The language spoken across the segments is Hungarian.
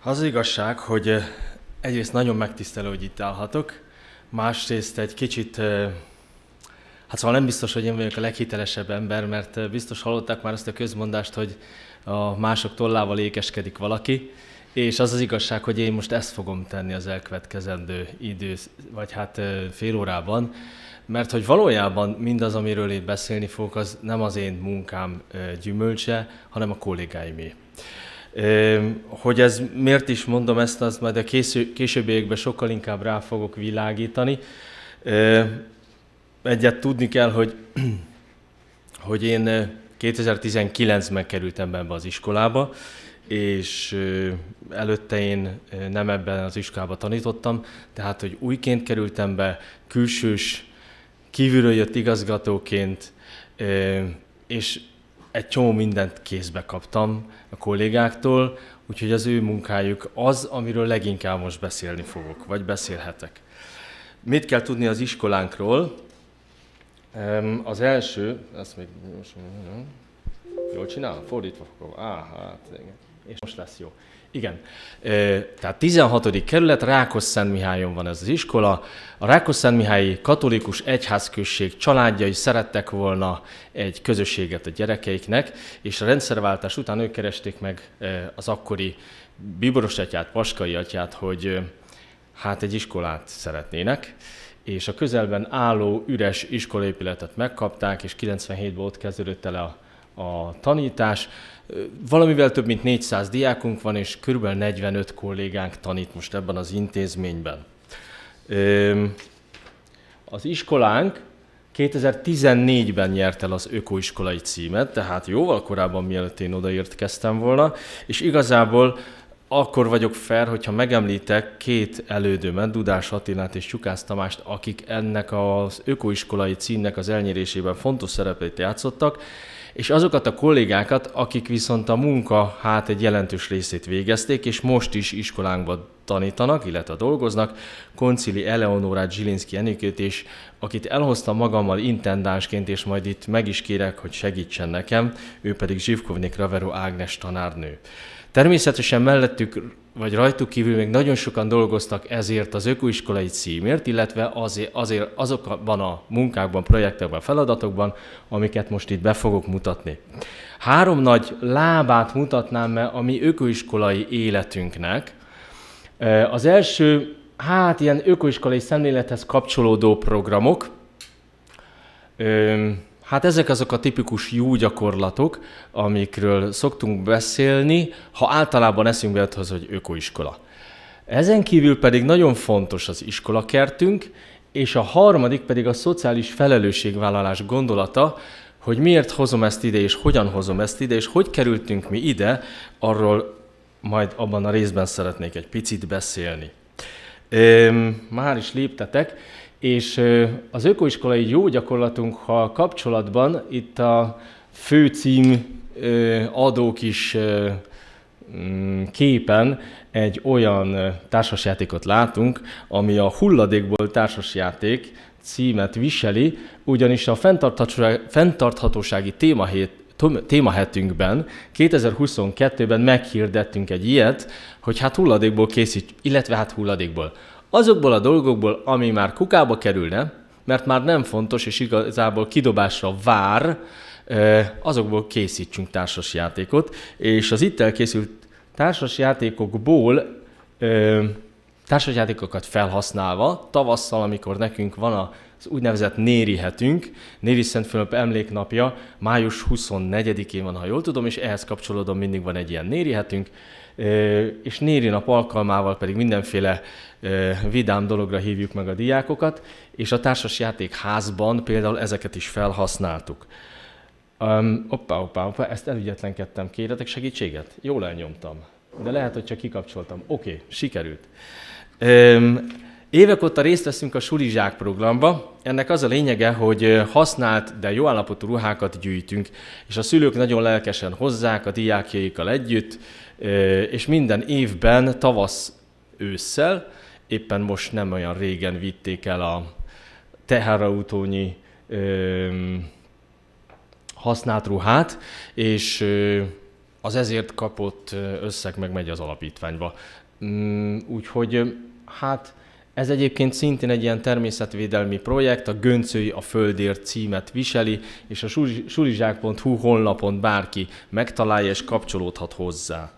Az igazság, hogy egyrészt nagyon megtisztelő, hogy itt állhatok, másrészt egy kicsit, hát szóval nem biztos, hogy én vagyok a leghitelesebb ember, mert biztos hallották már azt a közmondást, hogy a mások tollával ékeskedik valaki, és az az igazság, hogy én most ezt fogom tenni az elkövetkezendő vagy hát fél órában, mert hogy valójában mindaz, amiről én beszélni fogok, az nem az én munkám gyümölcse, hanem a kollégáimé. Hogy ez miért is mondom ezt, az majd a későbbiekben sokkal inkább rá fogok világítani. Egyet tudni kell, hogy én 2019-ben kerültem be ebbe az iskolába, és előtte én nem ebben az iskolába tanítottam, tehát hogy újként kerültem be, külsős, kívülről jött igazgatóként, és egy csomó mindent kézbe kaptam a kollégáktól, úgyhogy az ő munkájuk az, amiről leginkább most beszélni fogok, vagy beszélhetek. Mit kell tudni az iskolánkról? Az első, ezt még jól csinálom? Fordítva fogom. Hát igen. És most lesz jó. Igen. Tehát 16. kerület, Rákosszentmihályon van ez az iskola. A Rákosszentmihályi Katolikus Egyházközség családjai szerettek volna egy közösséget a gyerekeiknek, és a rendszerváltás után ők keresték meg az akkori bíboros atyát, Paskai atyát, hogy hát egy iskolát szeretnének, és a közelben álló üres iskolaépületet megkapták, és 97-ben ott kezdődött el a tanítás. Valamivel több mint 400 diákunk van, és kb. 45 kollégánk tanít most ebben az intézményben. Az iskolánk 2014-ben nyert el az ökoiskolai címet, tehát jóval korábban, mielőtt én odaérkeztem volna, és igazából akkor vagyok fair, hogyha megemlítek két elődömet, Dudás Attilát és Csukász Tamást, akik ennek az ökoiskolai címnek az elnyerésében fontos szerepet játszottak, és azokat a kollégákat, akik viszont a munka egy jelentős részét végezték, és most is iskolánkban tanítanak, illetve dolgoznak, Koncili Eleonórát, Zsilinszki Enikőt, és akit elhoztam magammal intendánsként, és majd itt meg is kérek, hogy segítsen nekem, ő pedig Zsivkovnik Ravero Ágnes tanárnő. Természetesen mellettük, vagy rajtuk kívül még nagyon sokan dolgoztak ezért az ökoiskolai címért, illetve azért azokban a munkákban, projektekben, feladatokban, amiket most itt be fogok mutatni. 3 nagy lábát mutatnám a mi ökoiskolai életünknek. Az első, ilyen ökoiskolai szemlélethez kapcsolódó programok. Ezek azok a tipikus jó gyakorlatok, amikről szoktunk beszélni, ha általában eszünkbe jut az, hogy ökoiskola. Ezen kívül pedig nagyon fontos az iskolakertünk, és a harmadik pedig a szociális felelősségvállalás gondolata, hogy miért hozom ezt ide, és hogyan hozom ezt ide, és hogy kerültünk mi ide, arról majd abban a részben szeretnék egy picit beszélni. Már is léptetek. És az ökoiskolai jó gyakorlatunkkal kapcsolatban itt a főcím adó kis képen egy olyan társasjátékot látunk, ami a Hulladékból társasjáték címet viseli, ugyanis a fenntarthatósági témahetünkben 2022-ben meghirdettünk egy ilyet, hogy hulladékból hulladékból. Azokból a dolgokból, ami már kukába kerülne, mert már nem fontos, és igazából kidobásra vár, azokból készítsünk társasjátékot, és az itt elkészült társasjátékokból társasjátékokat felhasználva, tavasszal, amikor nekünk van az úgynevezett Néri hetünk, Néri Szent Fülöp emléknapja, május 24-én van, ha jól tudom, és ehhez kapcsolódóan mindig van egy ilyen Néri hetünk, és Néri nap alkalmával pedig mindenféle vidám dologra hívjuk meg a diákokat, és a társasjátékházban például ezeket is felhasználtuk. Ezt elügyetlenkedtem, kérhetek segítséget? Jól elnyomtam, de lehet, hogy csak kikapcsoltam. Oké, sikerült. Évek óta részt veszünk a Sulizsák programba. Ennek az a lényege, hogy használt, de jó állapotú ruhákat gyűjtünk, és a szülők nagyon lelkesen hozzák a diákjaikkal együtt, és minden évben tavasz-ősszel, éppen most nem olyan régen vitték el a teherautónyi használt ruhát, és az ezért kapott összeg meg megy az alapítványba. Úgyhogy hát ez egyébként szintén egy ilyen természetvédelmi projekt, a Göncöly a Földért címet viseli, és a sulizsák.hu honlapon bárki megtalálja és kapcsolódhat hozzá.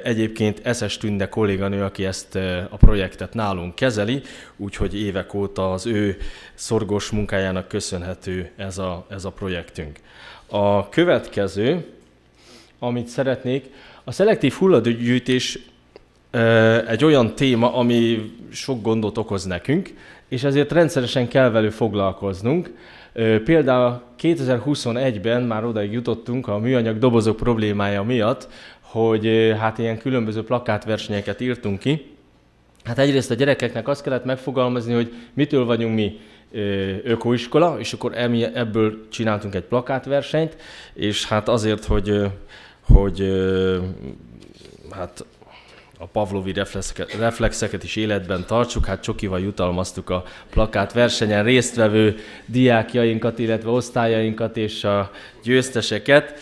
Egyébként Eszes Tünde kolléganő, aki ezt a projektet nálunk kezeli, úgyhogy évek óta az ő szorgos munkájának köszönhető ez a projektünk. A következő, amit szeretnék, a szelektív hulladékgyűjtés egy olyan téma, ami sok gondot okoz nekünk, és ezért rendszeresen kell velük foglalkoznunk. Például 2021-ben már odaig jutottunk a műanyag dobozok problémája miatt, hogy hát ilyen különböző plakátversenyeket írtunk ki. Hát egyrészt a gyerekeknek azt kellett megfogalmazni, hogy mitől vagyunk mi ökoiskola, és akkor ebből csináltunk egy plakátversenyt, és hát azért, hogy hát a pavlovi reflexeket is életben tartsuk, hát csokival jutalmaztuk a plakátversenyen résztvevő diákjainkat, illetve osztályainkat és a győzteseket,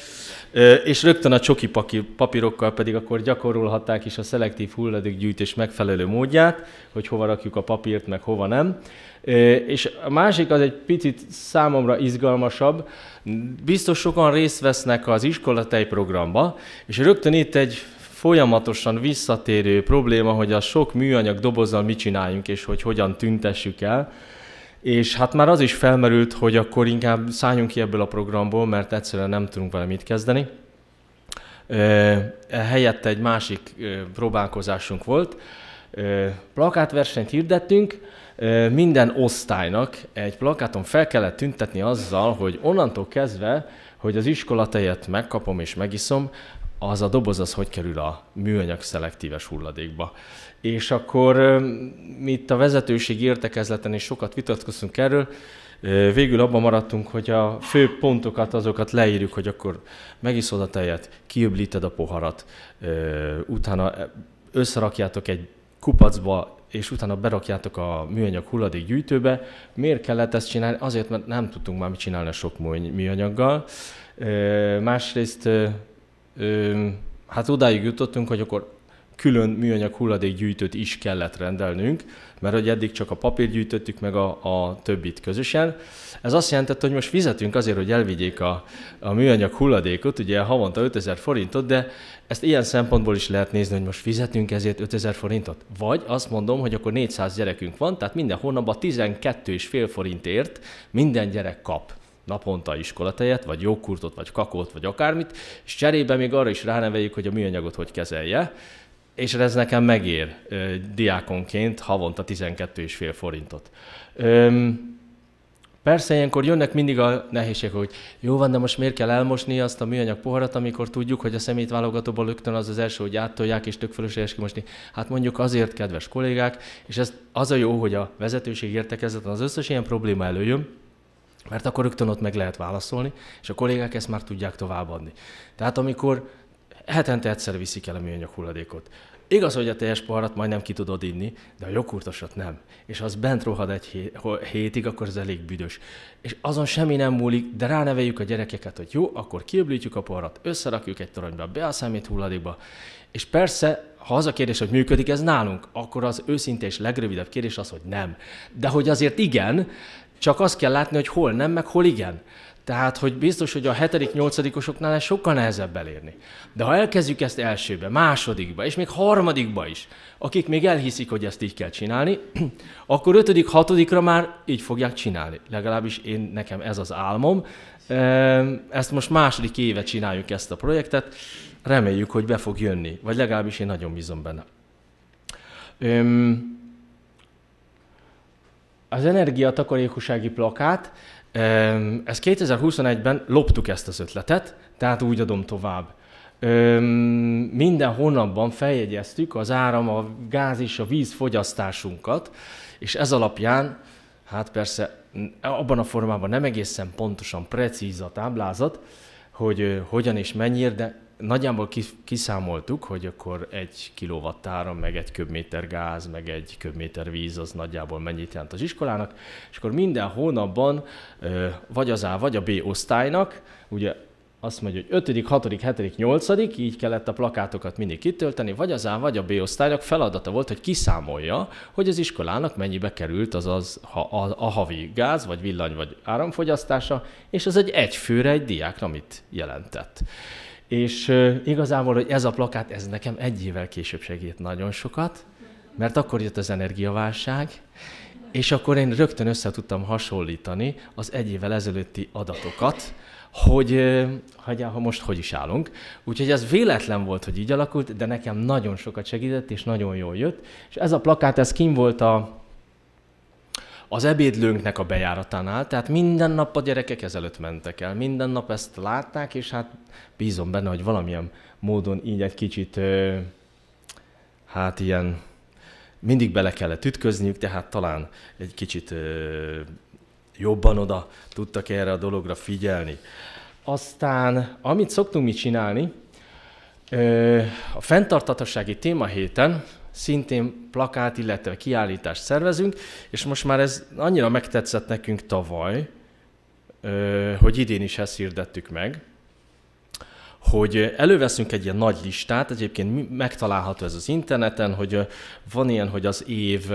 és rögtön a csoki papírokkal pedig akkor gyakorolhatták is a szelektív hulladékgyűjtés megfelelő módját, hogy hova rakjuk a papírt, meg hova nem. És a másik az egy picit számomra izgalmasabb, biztos sokan részt vesznek az iskolatej programba, és rögtön itt egy folyamatosan visszatérő probléma, hogy a sok műanyag dobozzal mit csináljunk, és hogy hogyan tüntessük el. És hát már az is felmerült, hogy akkor inkább szálljunk ki ebből a programból, mert egyszerűen nem tudunk vele mit kezdeni. Helyette egy másik próbálkozásunk volt. Plakátversenyt hirdettünk, minden osztálynak egy plakáton fel kellett tüntetni azzal, hogy onnantól kezdve, hogy az iskolatejet megkapom és megiszom, az a doboz az hogy kerül a műanyag szelektíves hulladékba. És akkor mi itt a vezetőség értekezleten is sokat vitatkoztunk erről, végül abban maradtunk, hogy a fő pontokat, azokat leírjuk, hogy akkor megiszod a tejet, kiöblíted a poharat, utána összerakjátok egy kupacba, és utána berakjátok a műanyag hulladékgyűjtőbe. Miért kellett ezt csinálni? Azért, mert nem tudtunk már mit csinálni a sok műanyaggal. Másrészt hát odáig jutottunk, hogy akkor külön műanyag hulladékgyűjtőt is kellett rendelnünk, mert hogy eddig csak a papírt gyűjtöttük meg a többit közösen. Ez azt jelentette, hogy most fizetünk azért, hogy elvigyék a műanyag hulladékot, ugye havonta 5000 forintot, de ezt ilyen szempontból is lehet nézni, hogy most fizetünk ezért 5000 forintot. Vagy azt mondom, hogy akkor 400 gyerekünk van, tehát minden hónapban 12,5 forintért minden gyerek kap naponta iskolatejet, vagy joghurtot, vagy kakót, vagy akármit, és cserébe még arra is ráneveljük, hogy a műanyagot hogy kezelje, és ez nekem megér diákonként havonta 12,5 forintot. Persze ilyenkor jönnek mindig a nehézségek, hogy jó van, de most miért kell elmosni azt a műanyag poharat, amikor tudjuk, hogy a szemétválogatóból rögtön az első, hogy áttolják, és tök fölösleges kimosni. Hát mondjuk azért, kedves kollégák, és ez az a jó, hogy a vezetőség értekezleten az összes ilyen probléma előjön, mert akkor rögtön ott meg lehet válaszolni, és a kollégák ezt már tudják továbbadni. Tehát amikor hetente egyszer viszik el a műanyag hulladékot. Igaz, hogy a teljes poharat majdnem ki tudod inni, de a joghurtosat nem. És ha az bent rohad egy hétig, akkor ez elég büdös. És azon semmi nem múlik, de ráneveljük a gyerekeket, hogy jó, akkor kiöblítjük a poharat, összerakjuk egy toronyba, be a szemét hulladékba. És persze, ha az a kérdés, hogy működik ez nálunk, akkor az őszinte és legrövidebb kérdés az, hogy nem. De hogy azért igen, csak azt kell látni, hogy hol nem, meg hol igen. Tehát, hogy biztos, hogy a 7.-8-osoknál ez sokkal nehezebb elérni. De ha elkezdjük ezt elsőbe, másodikba, és még harmadikba is, akik még elhiszik, hogy ezt így kell csinálni, akkor 5.-6-ra már így fogják csinálni. Legalábbis nekem ez az álmom. Ezt most második éve csináljuk ezt a projektet, reméljük, hogy be fog jönni, vagy legalábbis én nagyon bízom benne. Az energiatakarékossági plakát, ezt 2021-ben loptuk ezt az ötletet, tehát úgy adom tovább. Minden hónapban feljegyeztük az áram, a gáz és a víz fogyasztásunkat, és ez alapján, hát persze abban a formában nem egészen pontosan precíz a táblázat, hogy hogyan és mennyire, de nagyjából kiszámoltuk, hogy akkor 1 kWh, meg 1 köbméter gáz, meg 1 köbméter víz, az nagyjából mennyit jelent az iskolának, és akkor minden hónapban vagy az A, vagy a B osztálynak, ugye azt mondja, hogy 5., 6., 7., 8., így kellett a plakátokat mindig kitölteni, vagy az A, vagy a B osztálynak feladata volt, hogy kiszámolja, hogy az iskolának mennyibe került a havi gáz, vagy villany, vagy áramfogyasztása, és az egy főre egy diákra mit jelentett. És igazából, hogy ez a plakát, ez nekem 1 évvel később segít nagyon sokat, mert akkor jött az energiaválság, és akkor én rögtön össze tudtam hasonlítani az 1 évvel ezelőtti adatokat, hogy most hogy is állunk. Úgyhogy ez véletlen volt, hogy így alakult, de nekem nagyon sokat segített, és nagyon jól jött. És ez a plakát, ez kint volt az ebédlőnknek a bejáratánál, tehát minden nap a gyerekek ezelőtt mentek el, minden nap ezt látták, és hát bízom benne, hogy valamilyen módon így egy kicsit, ilyen mindig bele kellett ütközniük, tehát talán egy kicsit jobban oda tudtak erre a dologra figyelni. Aztán, amit szoktunk mi csinálni, a fenntarthatósági témahéten szintén plakát, illetve kiállítást szervezünk, és most már ez annyira megtetszett nekünk tavaly, hogy idén is ezt hirdettük meg, hogy előveszünk egy ilyen nagy listát, egyébként megtalálható ez az interneten, hogy van ilyen, hogy az év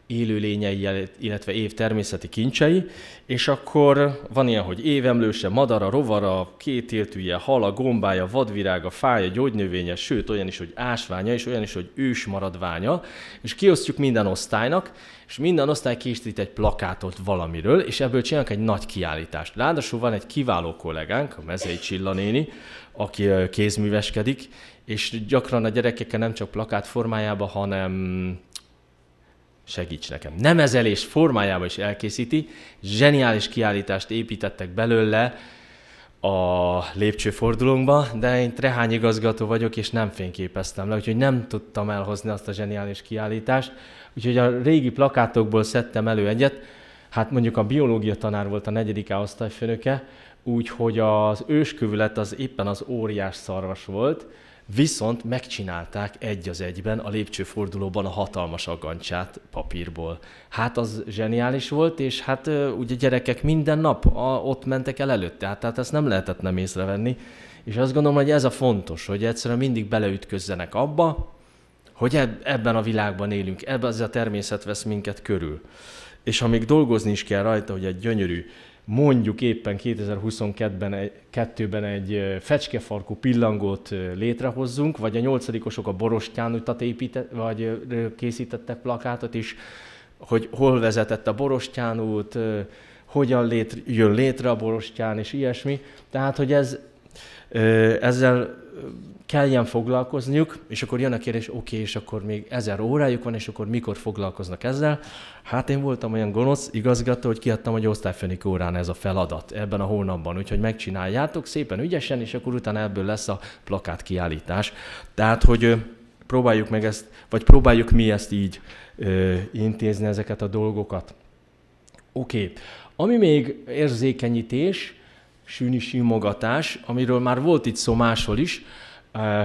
élőlényei, illetve év természeti kincsei, és akkor van ilyen, hogy évemlőse, madara, rovara, kétéltűje, hala, gombája, vadvirága, fája, gyógynövénye, sőt olyan is, hogy ásványa, és olyan is, hogy ősmaradványa, és kiosztjuk minden osztálynak, és minden osztály készít egy plakátot valamiről, és ebből csinálunk egy nagy kiállítást. Ráadásul van egy kiváló kollégánk, a Mezei Csilla néni, aki kézműveskedik, és gyakran a gyerekekkel nem csak plakát formájában, hanem segíts nekem, nemezelés formájában is elkészíti. Zseniális kiállítást építettek belőle a lépcsőfordulónkba, de én trehányigazgató vagyok, és nem fényképeztem le, úgyhogy nem tudtam elhozni azt a zseniális kiállítást. Úgyhogy a régi plakátokból szedtem elő egyet, hát mondjuk a biológia tanár volt a 4. A osztályfőnöke, úgyhogy az őskövület az éppen az óriás szarvas volt, viszont megcsinálták 1:1 a lépcsőfordulóban a hatalmas agancsát papírból. Hát az zseniális volt, és hát ugye gyerekek minden nap ott mentek el előtte, tehát ezt nem lehetett nem észrevenni. És azt gondolom, hogy ez a fontos, hogy egyszerűen mindig beleütközzenek abba, hogy ebben a világban élünk, ebben az a természet vesz minket körül. És amíg dolgozni is kell rajta, hogy egy gyönyörű, mondjuk éppen 2022-ben egy fecskefarkú pillangót létrehozzunk, vagy a 8-osok a borostyánutat vagy készítettek plakátot is, hogy hol vezetett a borostyánút, hogyan jön létre a borostyán, és ilyesmi. Tehát, hogy ezzel kelljen foglalkozniuk, és akkor jön a kérdés, oké, és akkor még 1000 órájuk van, és akkor mikor foglalkoznak ezzel? Hát én voltam olyan gonosz igazgató, hogy kiadtam, hogy osztályfőnök órán ez a feladat ebben a hónapban, úgyhogy megcsináljátok szépen ügyesen, és akkor utána ebből lesz a plakát kiállítás. Tehát, hogy próbáljuk meg ezt, vagy próbáljuk mi ezt így intézni ezeket a dolgokat. Oké. Ami még érzékenyítés, süni simogatás, amiről már volt itt szó máshol is.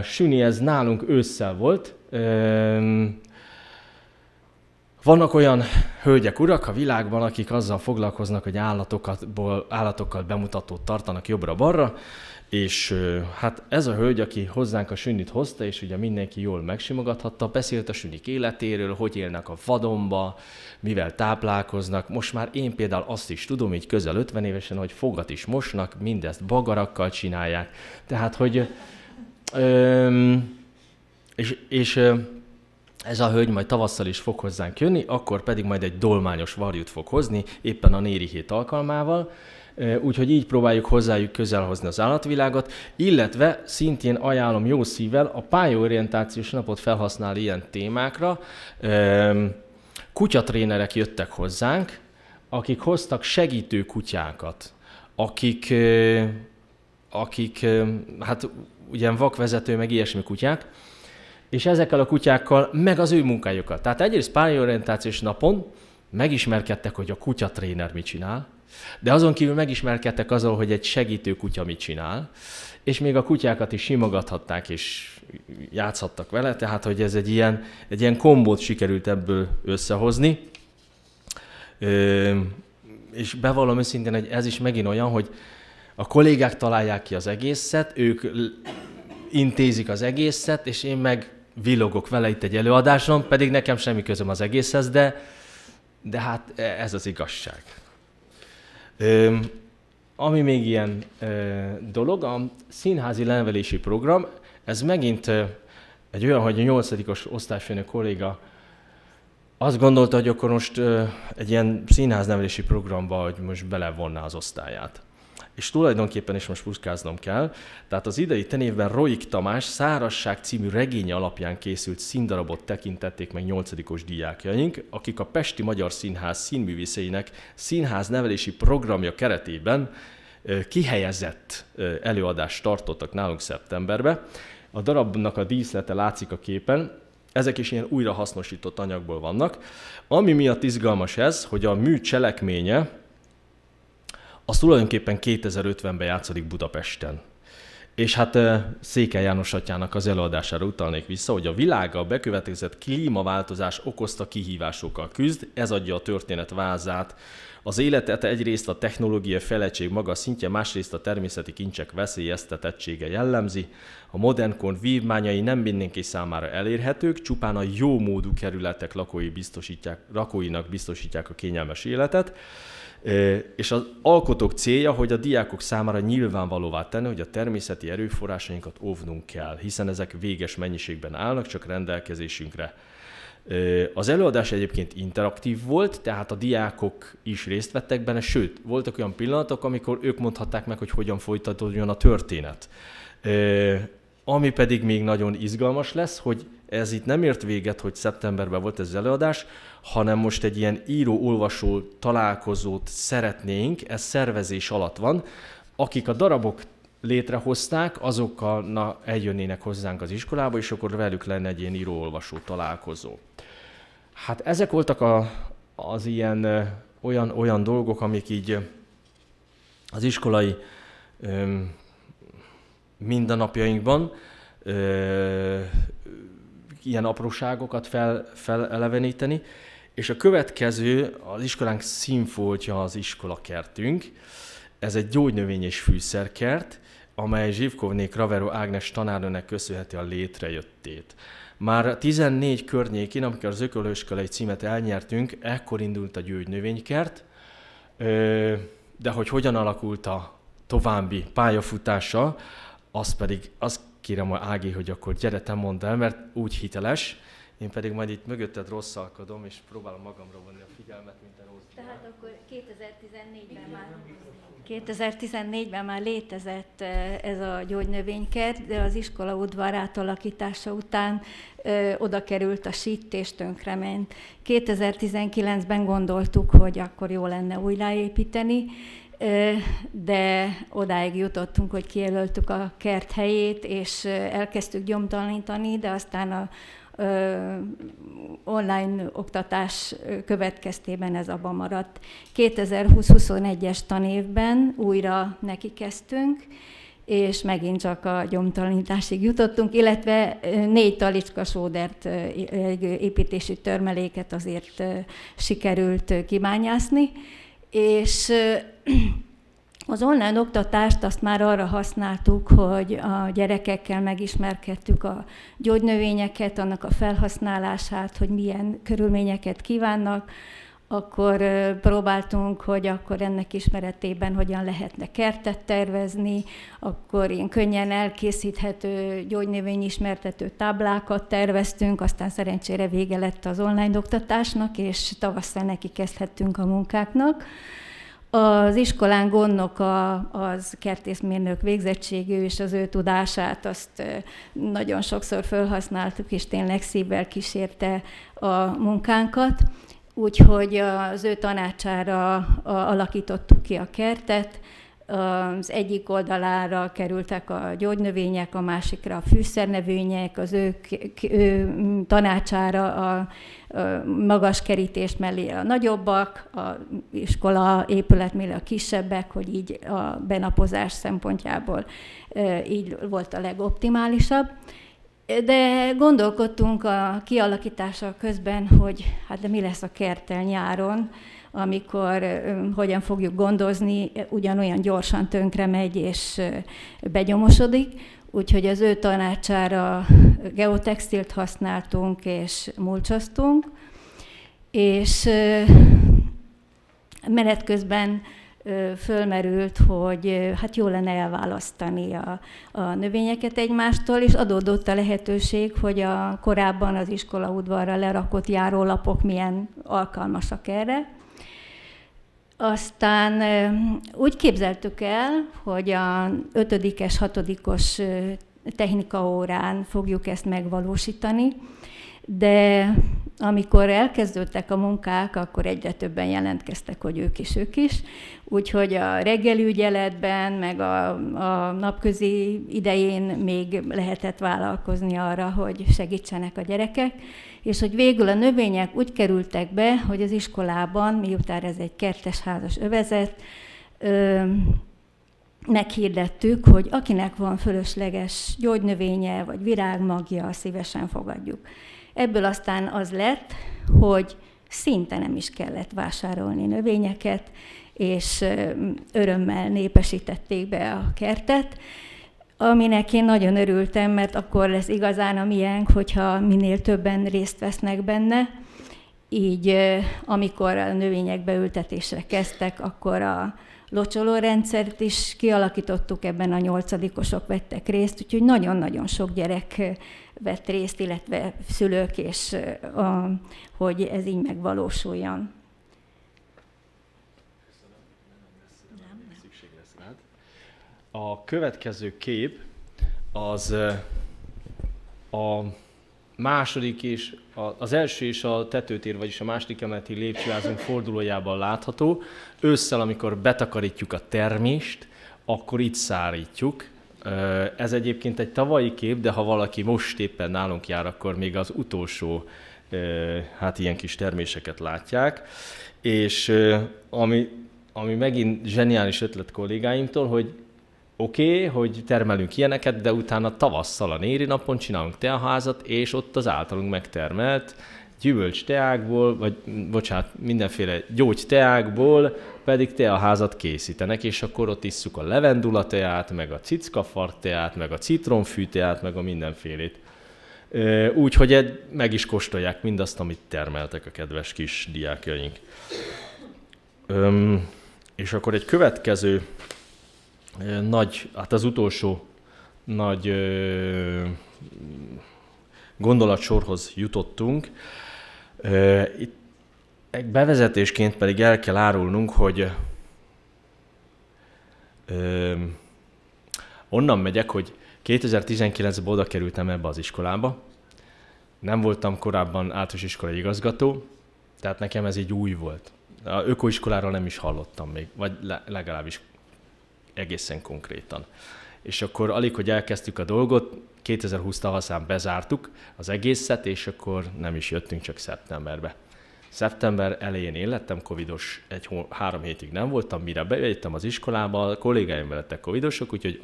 Süni, ez nálunk ősszel volt. Vannak olyan hölgyek, urak a világban, akik azzal foglalkoznak, hogy állatokkal bemutatót tartanak jobbra-balra, és hát ez a hölgy, aki hozzánk a sünit hozta, és ugye mindenki jól megsimogathatta, beszélt a sünik életéről, hogy élnek a vadonba, mivel táplálkoznak. Most már én például azt is tudom, így közel 50 évesen, hogy fogat is mosnak, mindezt bagarakkal csinálják. Tehát, hogy ez a hölgy majd tavasszal is fog hozzánk jönni, akkor pedig majd egy dolmányos varjút fog hozni, éppen a Néri hét alkalmával. Úgyhogy így próbáljuk hozzájuk közelhozni az állatvilágot, illetve szintén ajánlom jó szívvel a pályaorientációs napot felhasználni ilyen témákra. Kutyatrénerek jöttek hozzánk, akik hoztak segítő kutyákat, akik hát ugyan vakvezető, meg ilyesmi kutyák, és ezekkel a kutyákkal meg az ő munkájukat. Tehát egyrészt pályaorientációs napon megismerkedtek, hogy a kutyatréner mit csinál, de azon kívül megismerkedtek azzal, hogy egy segítő kutya mit csinál, és még a kutyákat is simogathatták, és játszhattak vele, tehát hogy ez egy ilyen kombót sikerült ebből összehozni. És bevallom őszintén, hogy ez is megint olyan, hogy A kollégák találják ki az egészet, ők intézik az egészet, és én meg villogok vele itt egy előadáson, pedig nekem semmi közöm az egészhez, de hát ez az igazság. Ami még ilyen dolog, a színházi lenevelési program, ez megint egy olyan, hogy a 8. osztályfőnök kolléga azt gondolta, hogy akkor most egy ilyen színháznevelési programba, hogy most belevonná az osztályát. És tulajdonképpen is most puskáznom kell. Tehát az idei tanévben Roik Tamás Szárazság című regénye alapján készült színdarabot tekintették meg 8. diákjaink, akik a Pesti Magyar Színház színművészeinek színháznevelési programja keretében kihelyezett előadást tartottak nálunk szeptemberben. A darabnak a díszlete látszik a képen, ezek is ilyen újrahasznosított anyagból vannak. Ami miatt izgalmas ez, hogy a mű cselekménye az tulajdonképpen 2050-ben játszódik Budapesten. És hát Székely János atyának az előadására utalnék vissza, hogy a világgal bekövetkezett klímaváltozás okozta kihívásokkal küzd, ez adja a történet vázát. Az életet egyrészt a technológiai fejlettség magas szintje, másrészt a természeti kincsek veszélyeztetettsége jellemzi. A modern kor vívmányai nem mindenki számára elérhetők, csupán a jó módú kerületek lakóinak biztosítják a kényelmes életet. És az alkotók célja, hogy a diákok számára nyilvánvalóvá tenni, hogy a természeti erőforrásainkat óvnunk kell, hiszen ezek véges mennyiségben állnak csak rendelkezésünkre. Az előadás egyébként interaktív volt, tehát a diákok is részt vettek benne, sőt, voltak olyan pillanatok, amikor ők mondhatták meg, hogy hogyan folytatódjon a történet. Ami pedig még nagyon izgalmas lesz, hogy ez itt nem ért véget, hogy szeptemberben volt ez az előadás, hanem most egy ilyen író-olvasó találkozót szeretnénk, ez szervezés alatt van. Akik a darabok létrehozták, azokkal eljönnének hozzánk az iskolába, és akkor velük lenne egy ilyen író-olvasó találkozó. Hát ezek voltak az ilyen olyan dolgok, amik így az iskolai mindennapjainkban ilyen apróságokat feleleveníteni, és a következő, az iskolánk színfoltja az iskolakertünk. Ez egy gyógynövény és fűszerkert, amely Zsivkovné Kravero Ágnes tanárnőnek köszönheti a létrejöttét. Már 14 környékén, amikor az ökológiskolai címet elnyertünk, ekkor indult a gyógynövénykert, de hogy hogyan alakult a további pályafutása, azt kérem a Ági, hogy akkor gyere, te mondd el, mert úgy hiteles, én pedig majd itt mögötted rosszalkodom, és próbálom magamra vonni a figyelmet, mint a rossz. Tehát akkor 2014-ben már létezett ez a gyógynövénykert, de az iskola udvar átalakítása után oda került a sítt és tönkrement. 2019-ben gondoltuk, hogy akkor jó lenne újjáépíteni, de odáig jutottunk, hogy kijelöltük a kert helyét, és elkezdtük gyomtalanítani, de aztán a online oktatás következtében ez abban maradt. 2020-21-es tanévben újra nekikezdtünk, és megint csak a gyomtalanításig jutottunk, illetve 4 talicska sódert, építési törmeléket azért sikerült kibányászni, és az online oktatást azt már arra használtuk, hogy a gyerekekkel megismerkedtük a gyógynövényeket, annak a felhasználását, hogy milyen körülményeket kívánnak. Akkor próbáltunk, hogy akkor ennek ismeretében hogyan lehetne kertet tervezni, akkor ilyen könnyen elkészíthető gyógynövényismertető táblákat terveztünk, aztán szerencsére vége lett az online oktatásnak, és tavasszal neki kezdhettünk a munkáknak. Az iskolán gondnoka az kertészmérnök végzettségű, és az ő tudását azt nagyon sokszor felhasználtuk, és tényleg szívvel kísérte a munkánkat. Úgyhogy az ő tanácsára alakítottuk ki a kertet. Az egyik oldalára kerültek a gyógynövények, a másikra a fűszernövények, az ő tanácsára a magas kerítés mellé a nagyobbak, a iskola épület mellé a kisebbek, hogy így a benapozás szempontjából így volt a legoptimálisabb. De gondolkodtunk a kialakítása közben, hogy hát de mi lesz a kerttel nyáron. amikor hogyan fogjuk gondozni, ugyanolyan gyorsan tönkre megy és begyomosodik. Úgyhogy az ő tanácsára geotextilt használtunk és mulcsoztunk, és menet közben fölmerült, hogy hát jó lenne elválasztani a növényeket egymástól, és adódott a lehetőség, hogy a korábban az iskolaudvarra lerakott járólapok milyen alkalmasak erre. Aztán úgy képzeltük el, hogy a 5-es, 6-os technikaórán fogjuk ezt megvalósítani, de amikor elkezdődtek a munkák, akkor egyre többen jelentkeztek, hogy ők is. Úgyhogy a reggeli ügyeletben, meg a napközi idején még lehetett vállalkozni arra, hogy segítsenek a gyerekek, és hogy végül a növények úgy kerültek be, hogy az iskolában, miután ez egy kertesházas övezet, meghirdettük, hogy akinek van fölösleges gyógynövénye vagy virágmagja, szívesen fogadjuk. Ebből aztán az lett, hogy szinte nem is kellett vásárolni növényeket, és örömmel népesítették be a kertet, aminek én nagyon örültem, mert akkor lesz igazán a miénk, hogyha minél többen részt vesznek benne. Így amikor a növények beültetésre kezdtek, akkor a locsolórendszert is kialakítottuk, ebben a 8-osok vettek részt, úgyhogy nagyon-nagyon sok gyerek vett részt, illetve szülők, és hogy ez így megvalósuljon. A következő kép az a második és az első és a tetőtér, vagyis a második emeleti lépcsőházunk fordulójában látható. Ősszel, amikor betakarítjuk a termést, akkor itt szárítjuk. Ez egyébként egy tavalyi kép, de ha valaki most éppen nálunk jár, akkor még az utolsó ilyen kis terméseket látják. És ami megint zseniális ötlet kollégáimtól, hogy oké, hogy termelünk ilyeneket, de utána tavasszal a Néri napon csinálunk teaházat, és ott az általunk megtermelt gyümölcs teákból, mindenféle gyógyteákból pedig teaházat készítenek, és akkor ott isszuk a levendula teát, meg a cickafar teát, meg a citromfű teát, meg a mindenfélét. Úgyhogy meg is kóstolják mindazt, amit termeltek a kedves kis diákjaink. És akkor egy következő az utolsó nagy gondolatsorhoz jutottunk. Itt egy bevezetésként pedig el kell árulnunk, hogy onnan megyek, hogy 2019-ben oda kerültem ebbe az iskolába. Nem voltam korábban általános iskolai igazgató, tehát nekem ez így új volt. A ökoiskoláról nem is hallottam még, vagy legalábbis egészen konkrétan. És akkor alig, hogy elkezdtük a dolgot, 2020 tavaszán bezártuk az egészet, és akkor nem is jöttünk, csak szeptemberbe. Szeptember elején én lettem covidos, 3 hétig nem voltam, mire bejöttem az iskolába, a kollégáim lettek covidosok, úgyhogy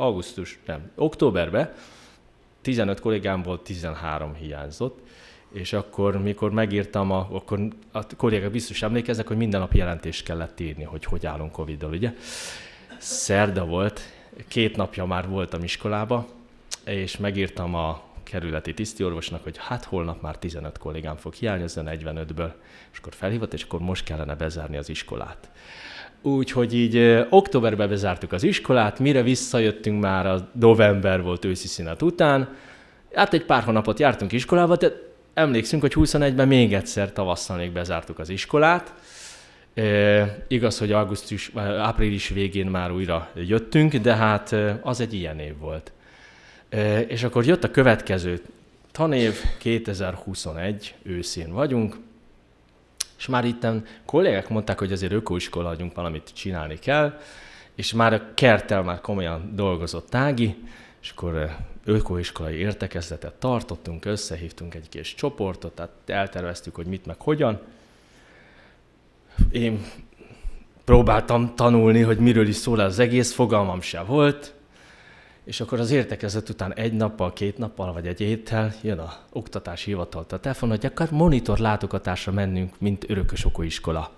októberben 15 kollégám volt, 13 hiányzott, és akkor, mikor megírtam, akkor a kollégák biztos emlékeznek, hogy minden nap jelentést kellett írni, hogy állunk Coviddal, ugye? Szerda volt, 2 napja már voltam iskolába, és megírtam a kerületi tisztiorvosnak, hogy hát holnap már 15 kollégám fog hiányozni 45-ből, és akkor felhívott, és akkor most kellene bezárni az iskolát. Úgyhogy így októberben bezártuk az iskolát, mire visszajöttünk, már a november volt őszi szünet után. Hát egy pár hónapot jártunk iskolába, de emlékszünk, hogy 21-ben még egyszer tavasszal még bezártuk az iskolát. Igaz, hogy április végén már újra jöttünk, de hát az egy ilyen év volt. És akkor jött a következő tanév, 2021 őszén vagyunk, és már itten kollégák mondták, hogy azért ökoiskola vagyunk, valamit csinálni kell, és már a kerttel már komolyan dolgozott Ági, és akkor ökoiskolai értekezletet tartottunk, összehívtunk egy kis csoportot, tehát elterveztük, hogy mit meg hogyan. Én próbáltam tanulni, hogy miről is szól az egész, fogalmam sem volt, és akkor az értekezlet után 1 nappal, 2 nappal, vagy egy héttel jön a oktatási hivataltól a telefon, hogy akkor monitor látogatásra mennünk, mint örökös ökoiskola.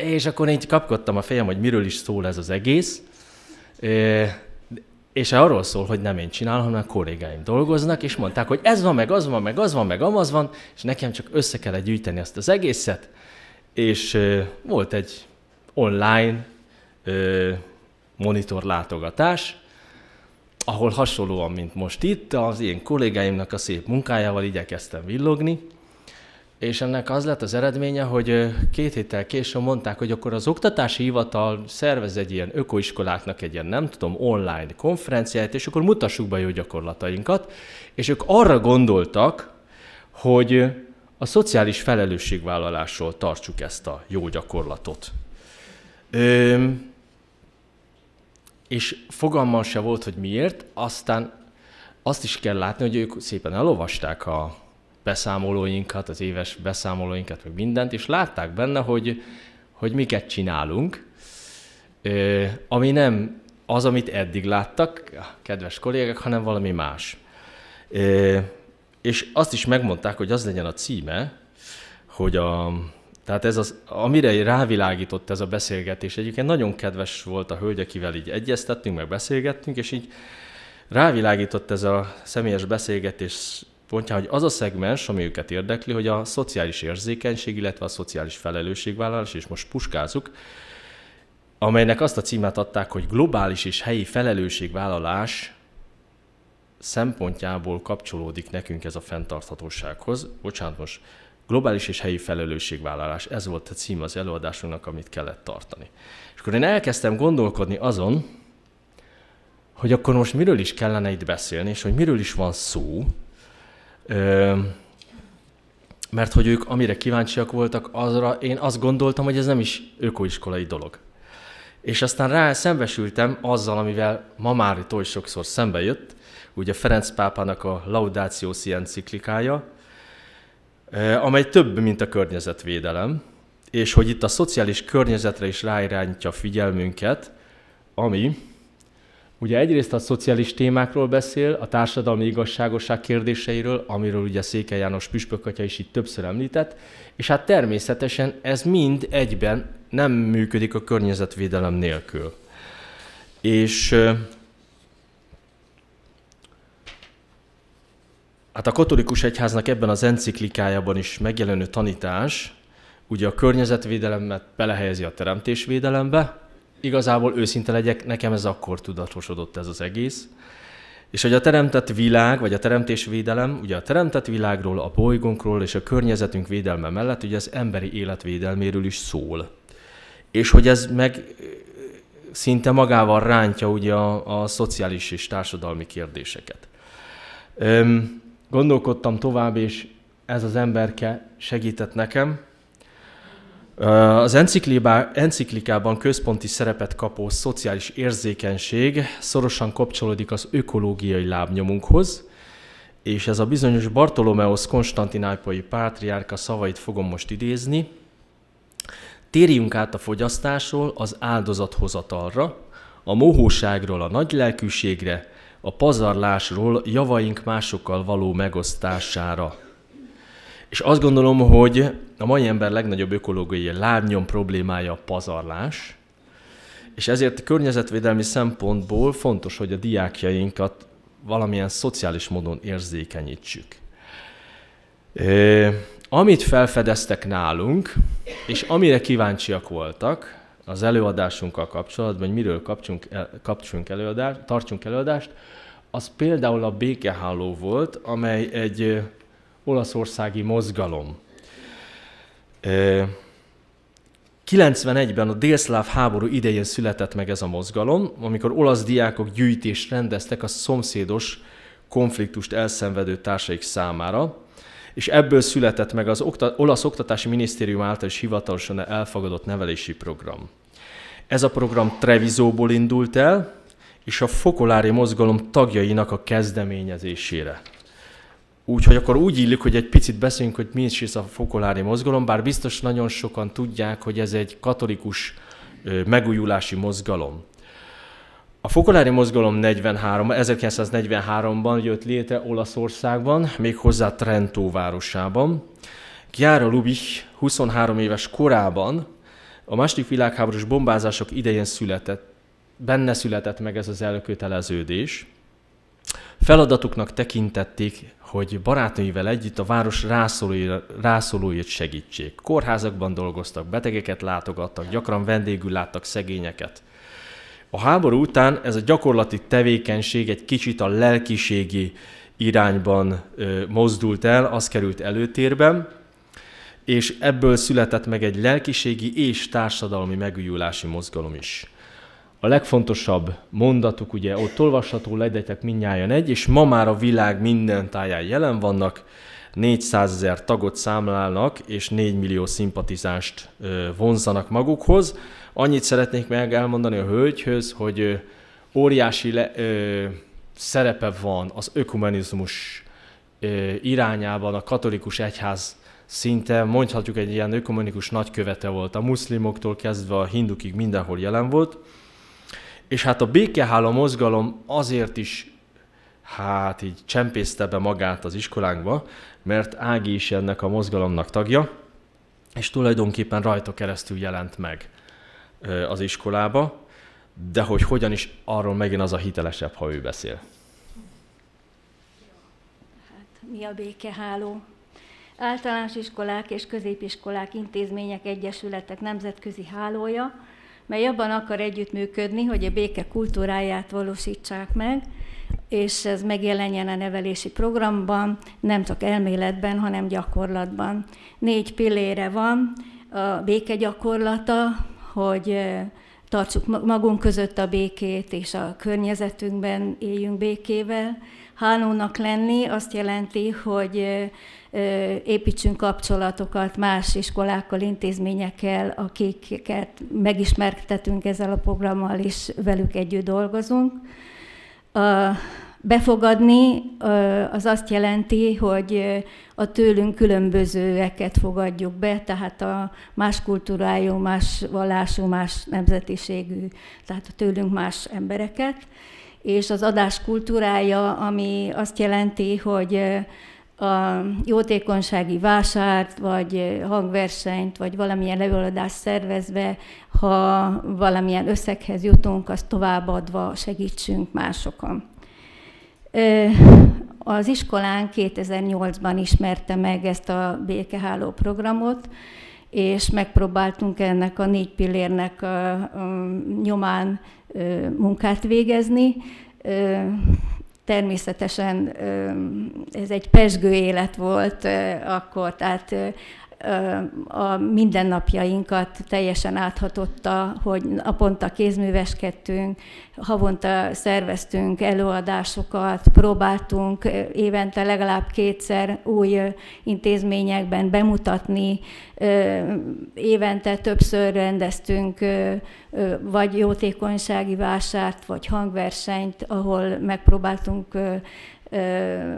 És akkor én kapkodtam a fejem, hogy miről is szól ez az egész. És arról szól, hogy nem én csinálom, hanem a kollégáim dolgoznak, és mondták, hogy ez van, meg az van, meg az van, meg amaz van, és nekem csak össze kellett gyűjteni ezt az egészet, és volt egy online monitorlátogatás, ahol hasonlóan, mint most itt, az én kollégáimnak a szép munkájával igyekeztem villogni, és ennek az lett az eredménye, hogy 2 héttel később mondták, hogy akkor az oktatási hivatal szervez egy ilyen ökoiskoláknak egy ilyen, nem tudom, online konferenciát, és akkor mutassuk be jó gyakorlatainkat, és ők arra gondoltak, hogy a szociális felelősségvállalásról tartsuk ezt a jó gyakorlatot. És fogalmam se volt, hogy miért, aztán azt is kell látni, hogy ők szépen elolvasták a beszámolóinkat, az éves beszámolóinkat, meg mindent, és látták benne, hogy miket csinálunk, ami nem az, amit eddig láttak, kedves kollégák, hanem valami más. És azt is megmondták, hogy az legyen a címe, hogy tehát ez az, amire rávilágított ez a beszélgetés, egyébként nagyon kedves volt a hölgy, akivel így egyeztettünk, meg beszélgettünk, és így rávilágított ez a személyes beszélgetés pontján, hogy az a szegmens, ami őket érdekli, hogy a szociális érzékenység, illetve a szociális felelősségvállalás, és most puskázunk, amelynek azt a címet adták, hogy globális és helyi felelősségvállalás szempontjából kapcsolódik nekünk ez a fenntarthatósághoz. Bocsánat, most globális és helyi felelősségvállalás, ez volt a cím az előadásunknak, amit kellett tartani. És akkor én elkezdtem gondolkodni azon, hogy akkor most miről is kellene itt beszélni, és hogy miről is van szó, mert hogy ők amire kíváncsiak voltak, azra én azt gondoltam, hogy ez nem is ökoiskolai dolog. És aztán szembesültem azzal, amivel ma már itt oly sokszor szembe jött, ugye Ferenc pápának a Laudatio Si enciklikája, amely több, mint a környezetvédelem, és hogy itt a szociális környezetre is ráirányítja a figyelmünket, ami ugye egyrészt a szociális témákról beszél, a társadalmi igazságosság kérdéseiről, amiről ugye Székely János püspökatya is itt többször említett, és hát természetesen ez mind egyben nem működik a környezetvédelem nélkül. És hát a katolikus egyháznak ebben az enciklikájában is megjelenő tanítás, ugye a környezetvédelemet belehelyezi a teremtésvédelembe. Igazából őszinte legyek, nekem ez akkor tudatosodott ez az egész. És hogy a teremtett világ, vagy a teremtésvédelem, ugye a teremtett világról, a bolygónkról és a környezetünk védelme mellett ugye az emberi életvédelméről is szól. És hogy ez meg szinte magával rántja ugye a szociális és társadalmi kérdéseket. Gondolkodtam tovább, és ez az emberke segített nekem. Az enciklikában központi szerepet kapó szociális érzékenység szorosan kapcsolódik az ökológiai lábnyomunkhoz, és ez a bizonyos Bartolomeosz konstantinápolyi pátriárka szavait fogom most idézni. Térjünk át a fogyasztásról az áldozathozatalra, a mohóságról a nagylelkűségre, a pazarlásról javaink másokkal való megosztására. És azt gondolom, hogy a mai ember legnagyobb ökológiai lábnyom problémája a pazarlás, és ezért a környezetvédelmi szempontból fontos, hogy a diákjainkat valamilyen szociális módon érzékenyítsük. Amit felfedeztek nálunk, és amire kíváncsiak voltak az előadásunkkal kapcsolatban, hogy miről tartsunk előadást, az például a békeháló volt, amely egy olaszországi mozgalom. 91-ben a délszláv háború idején született meg ez a mozgalom, amikor olasz diákok gyűjtést rendeztek a szomszédos konfliktust elszenvedő társaik számára, és ebből született meg az olasz oktatási minisztérium által is hivatalosan elfogadott nevelési program. Ez a program Trevisóból indult el, és a fokolári mozgalom tagjainak a kezdeményezésére. Úgyhogy akkor úgy illik, hogy egy picit beszéljünk, hogy mi is ez a fokolári mozgalom, bár biztos nagyon sokan tudják, hogy ez egy katolikus megújulási mozgalom. A fokolári mozgalom 1943-ban jött létre Olaszországban, méghozzá Trento városában. Chiara Lubich 23 éves korában A második világháborús bombázások idején benne született meg ez az elköteleződés. Feladatuknak tekintették, hogy barátnőivel együtt a város rászorulóit segítsék. Kórházakban dolgoztak, betegeket látogattak, gyakran vendégül láttak szegényeket. A háború után ez a gyakorlati tevékenység egy kicsit a lelkiségi irányban mozdult el, az került előtérben, és ebből született meg egy lelkiségi és társadalmi megújulási mozgalom is. A legfontosabb mondatuk, ugye ott olvasható, legyetek mindnyájan egy, és ma már a világ minden táján jelen vannak, 400 000 tagot számlálnak, és 4 millió szimpatizánst vonzanak magukhoz. Annyit szeretnék meg elmondani a hölgyhöz, hogy óriási szerepe van az ökumenizmus irányában, a katolikus egyház szinte, mondhatjuk egy ilyen ökumenikus nagykövete volt, a muszlimoktól kezdve a hindukig mindenhol jelen volt. És hát a békeháló mozgalom azért is így csempészte be magát az iskolánkba, mert Ági is ennek a mozgalomnak tagja, és tulajdonképpen rajta keresztül jelent meg az iskolába, de hogy hogyan is, arról megint az a hitelesebb, ha ő beszél. Hát, mi a békeháló? Általános iskolák és középiskolák, intézmények, egyesületek nemzetközi hálója, mely abban akar együttműködni, hogy a béke kultúráját valósítsák meg, és ez megjelenjen a nevelési programban, nem csak elméletben, hanem gyakorlatban. 4 pillére van a béke gyakorlata, hogy tartsuk magunk között a békét, és a környezetünkben éljünk békével. Hálónak lenni azt jelenti, hogy építsünk kapcsolatokat más iskolákkal, intézményekkel, akiket megismertetünk ezzel a programmal, és velük együtt dolgozunk. Befogadni az azt jelenti, hogy a tőlünk különbözőeket fogadjuk be, tehát a más kultúrájú, más vallású, más nemzetiségű, tehát a tőlünk más embereket. És az adás kultúrája, ami azt jelenti, hogy a jótékonysági vásárt, vagy hangversenyt, vagy valamilyen előadást szervezve, ha valamilyen összeghez jutunk, azt továbbadva segítsünk másokon. Az iskolán 2008-ban ismerte meg ezt a békeháló programot, és megpróbáltunk ennek a 4 pillérnek a nyomán munkát végezni. Természetesen ez egy pezsgő élet volt akkor, tehát a mindennapjainkat teljesen áthatotta, hogy naponta kézműveskedtünk, havonta szerveztünk előadásokat, próbáltunk évente legalább 2-szer új intézményekben bemutatni, évente többször rendeztünk vagy jótékonysági vásárt, vagy hangversenyt, ahol megpróbáltunk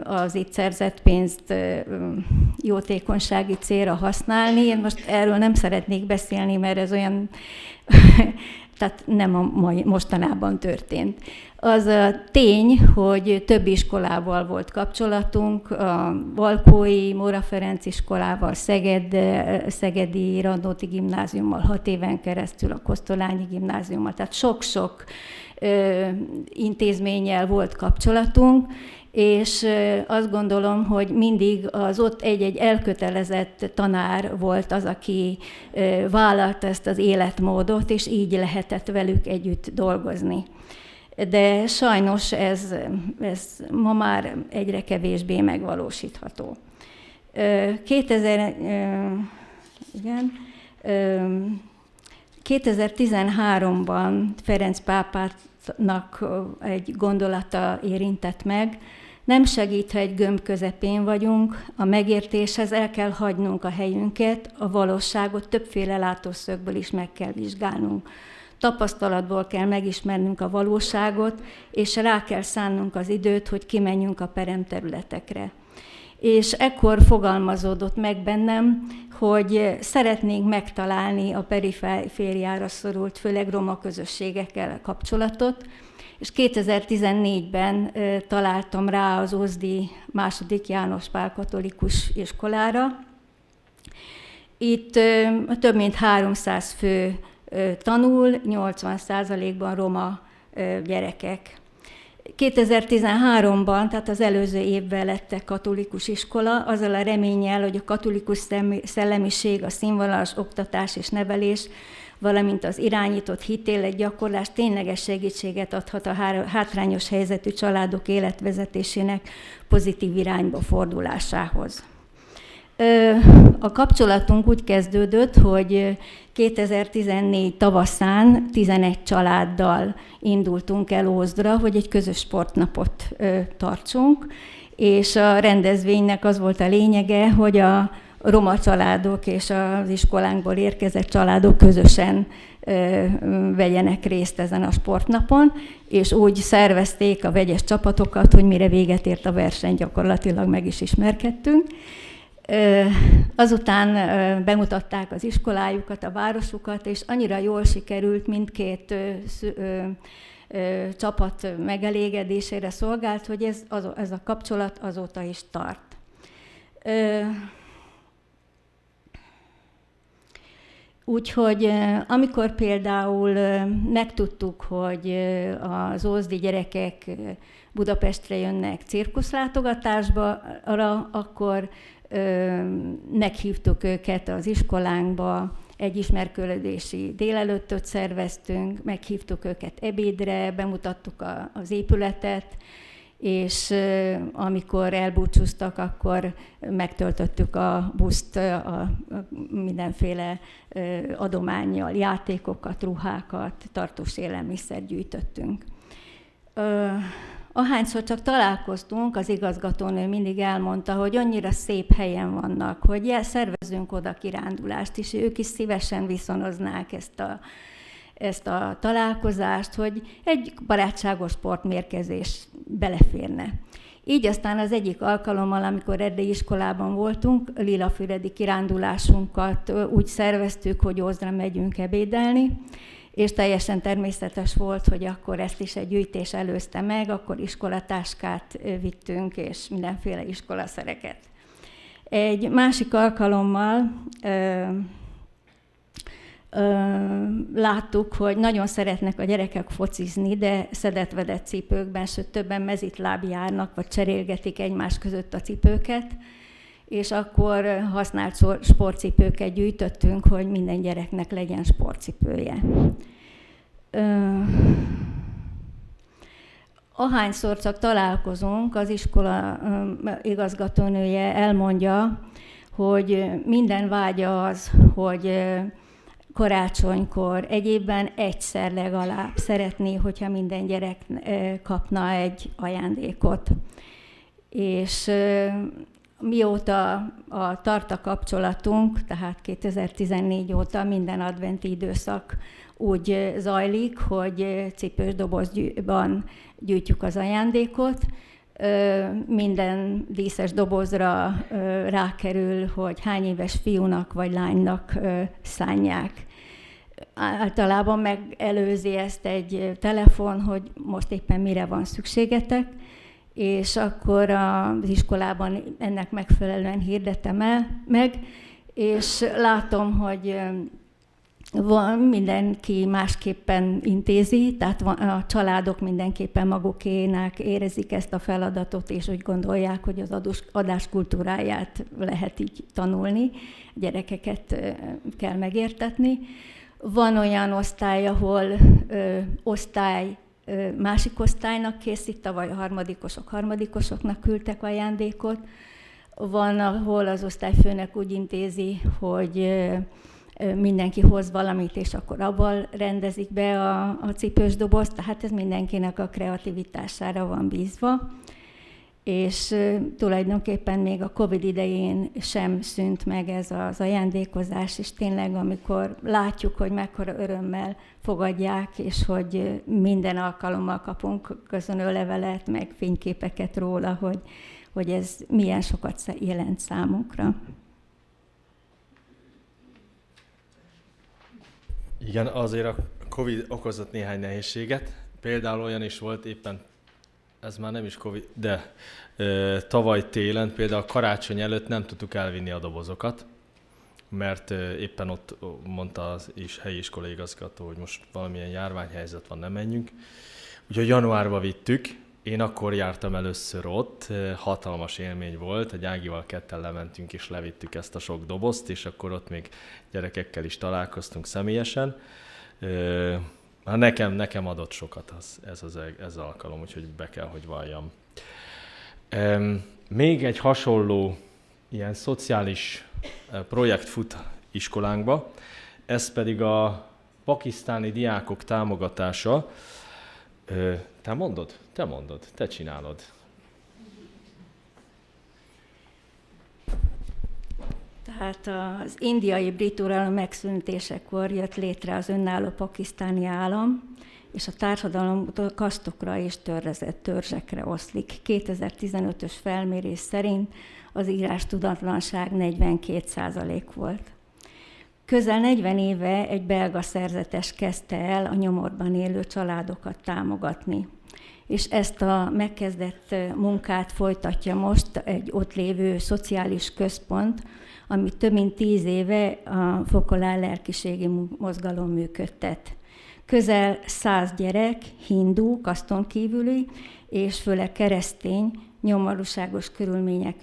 az itt szerzett pénzt jótékonysági célra használni. Én most erről nem szeretnék beszélni, mert ez olyan, tehát nem a mostanában történt. Az a tény, hogy több iskolával volt kapcsolatunk, a Valkói Móra Ferenc iskolával, Szegedi Radnóti gimnáziummal 6 éven keresztül, a Kosztolányi gimnáziummal, tehát sok-sok intézménnyel volt kapcsolatunk, és azt gondolom, hogy mindig az ott egy elkötelezett tanár volt az, aki vállalta ezt az életmódot, és így lehetett velük együtt dolgozni. De sajnos ez ma már egyre kevésbé megvalósítható. 2013-ban Ferenc pápának egy gondolata érintett meg. Nem segít, ha egy gömb közepén vagyunk, a megértéshez el kell hagynunk a helyünket, a valóságot többféle látószögből is meg kell vizsgálnunk. Tapasztalatból kell megismernünk a valóságot, és rá kell szánnunk az időt, hogy kimenjünk a peremterületekre. És ekkor fogalmazódott meg bennem, hogy szeretnénk megtalálni a perifériára szorult, főleg roma közösségekkel kapcsolatot, és 2014-ben találtam rá az Ózdi II. János Pál katolikus iskolára, Itt több mint 300 fő tanul, 80%-ban roma gyerekek. 2013-ban, tehát az előző évben lettek katolikus iskola, azzal a reménnyel, hogy a katolikus szellemiség, a színvonalas oktatás és nevelés, valamint az irányított hitéletgyakorlás tényleges segítséget adhat a hátrányos helyzetű családok életvezetésének pozitív irányba fordulásához. A kapcsolatunk úgy kezdődött, hogy 2014 tavaszán 11 családdal indultunk el Ózdra, hogy egy közös sportnapot tartsunk, és a rendezvénynek az volt a lényege, hogy a roma családok és az iskolánkból érkezett családok közösen vegyenek részt ezen a sportnapon, és úgy szervezték a vegyes csapatokat, hogy mire véget ért a verseny, gyakorlatilag meg is ismerkedtünk. Azután bemutatták az iskolájukat, a városukat, és annyira jól sikerült, mindkét csapat megelégedésére szolgált, hogy ez a kapcsolat azóta is tart. Úgyhogy amikor például megtudtuk, hogy az ózdi gyerekek Budapestre jönnek cirkuszlátogatásba, akkor meghívtuk őket az iskolánkba, egy ismerkedési délelőttöt szerveztünk, meghívtuk őket ebédre, bemutattuk az épületet, és amikor elbúcsúztak, akkor megtöltöttük a buszt a mindenféle adománnyal, játékokat, ruhákat, tartós élelmiszert gyűjtöttünk. Ahányszor csak találkoztunk, az igazgatónő mindig elmondta, hogy annyira szép helyen vannak, hogy szervezünk oda kirándulást is, ők is szívesen viszonoznák ezt a találkozást, hogy egy barátságos sportmérkőzés beleférne. Így aztán az egyik alkalommal, amikor erdélyi iskolában voltunk, lilafüredi kirándulásunkat úgy szerveztük, hogy Ózdra megyünk ebédelni, és teljesen természetes volt, hogy akkor ezt is egy gyűjtés előzte meg, akkor iskolatáskát vittünk, és mindenféle iskolaszereket. Egy másik alkalommal láttuk, hogy nagyon szeretnek a gyerekek focizni, de szedett-vedett cipőkben, sőt többen mezitláb járnak, vagy cserélgetik egymás között a cipőket, és akkor használt sportcipőket gyűjtöttünk, hogy minden gyereknek legyen sportcipője. Ahányszor csak találkozunk, az iskola igazgatónője elmondja, hogy minden vágya az, hogy karácsonykor, egy évben egyszer legalább szeretné, hogyha minden gyerek kapna egy ajándékot. És mióta tart a kapcsolatunk, tehát 2014 óta minden adventi időszak úgy zajlik, hogy cipős dobozban gyűjtjük az ajándékot. Minden díszes dobozra rákerül, hogy hány éves fiúnak vagy lánynak szánják. Általában megelőzi ezt egy telefon, hogy most éppen mire van szükségetek, és akkor az iskolában ennek megfelelően hirdetem meg, és látom, hogy mindenki másképpen intézi, tehát a családok mindenképpen magukénak érezik ezt a feladatot, és úgy gondolják, hogy az adás kultúráját lehet így tanulni, gyerekeket kell megértetni. Van olyan osztály, ahol másik osztálynak készít, tavaly a harmadikosoknak küldtek ajándékot. Van, ahol az osztályfőnök úgy intézi, hogy mindenki hoz valamit, és akkor abban rendezik be a cipős dobozt, tehát ez mindenkinek a kreativitására van bízva. És tulajdonképpen még a Covid idején sem szűnt meg ez az ajándékozás, és tényleg amikor látjuk, hogy mekkora örömmel fogadják, és hogy minden alkalommal kapunk köszönőlevelet, meg fényképeket róla, hogy ez milyen sokat jelent számunkra. Igen, azért a Covid okozott néhány nehézséget. Például olyan is volt éppen, ez már nem is Covid, de tavaly télen, például karácsony előtt nem tudtuk elvinni a dobozokat, mert éppen ott mondta az helyi iskolaigazgató, hogy most valamilyen járványhelyzet van, nem menjünk. Úgyhogy januárba vittük, én akkor jártam először ott, hatalmas élmény volt, egy Ágival ketten lementünk és levittük ezt a sok dobozt, és akkor ott még gyerekekkel is találkoztunk személyesen. Nekem adott sokat ez az alkalom, úgyhogy be kell, hogy valljam. Még egy hasonló ilyen szociális projekt fut iskolánkba, ez pedig a pakisztáni diákok támogatása. Te mondod? Te csinálod. Tehát az indiai brit uralom megszüntetésekor jött létre az önálló pakisztáni állam, és a társadalom kasztokra és törzsekre oszlik. 2015-ös felmérés szerint az írástudatlanság 42% volt. Közel 40 éve egy belga szerzetes kezdte el a nyomorban élő családokat támogatni. És ezt a megkezdett munkát folytatja most egy ott lévő szociális központ, amit több mint 10 éve a Fokolár lelkiségi mozgalom működtet. Közel 100 gyerek, hindu, kaszton kívüli, és főleg keresztény, nyomorúságos körülmények